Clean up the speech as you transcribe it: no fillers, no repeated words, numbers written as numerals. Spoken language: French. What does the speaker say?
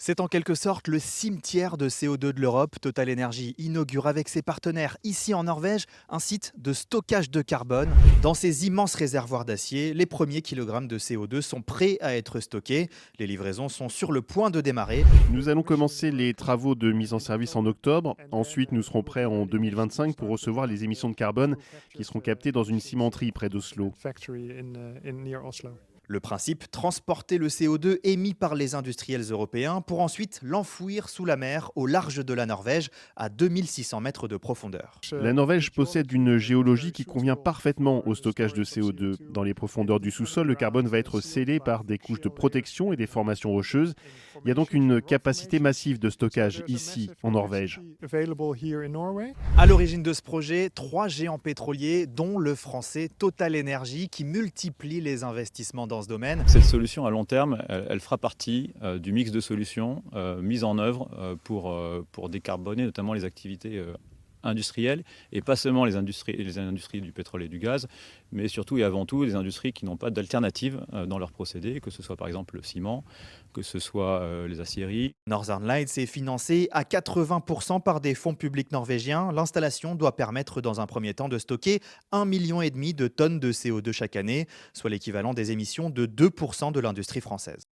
C'est en quelque sorte le cimetière de CO2 de l'Europe. Total Energy inaugure avec ses partenaires ici en Norvège un site de stockage de carbone. Dans ces immenses réservoirs d'acier, les premiers kilogrammes de CO2 sont prêts à être stockés. Les livraisons sont sur le point de démarrer. Nous allons commencer les travaux de mise en service en octobre. Ensuite, nous serons prêts en 2025 pour recevoir les émissions de carbone qui seront captées dans une cimenterie près d'Oslo. Le principe, transporter le CO2 émis par les industriels européens pour ensuite l'enfouir sous la mer au large de la Norvège à 2600 mètres de profondeur. La Norvège possède une géologie qui convient parfaitement au stockage de CO2. Dans les profondeurs du sous-sol, le carbone va être scellé par des couches de protection et des formations rocheuses. Il y a donc une capacité massive de stockage ici, en Norvège. À l'origine de ce projet, 3 géants pétroliers, dont le français Total Energy, qui multiplie les investissements dans ce domaine. Cette solution à long terme, elle fera partie du mix de solutions mises en œuvre pour décarboner notamment les activités industrielles, et pas seulement les industries du pétrole et du gaz, mais surtout et avant tout les industries qui n'ont pas d'alternative dans leurs procédés, que ce soit par exemple le ciment, que ce soit les aciéries. Northern Lights est financé à 80% par des fonds publics norvégiens. L'installation doit permettre dans un premier temps de stocker 1,5 million de tonnes de CO2 chaque année, soit l'équivalent des émissions de 2% de l'industrie française.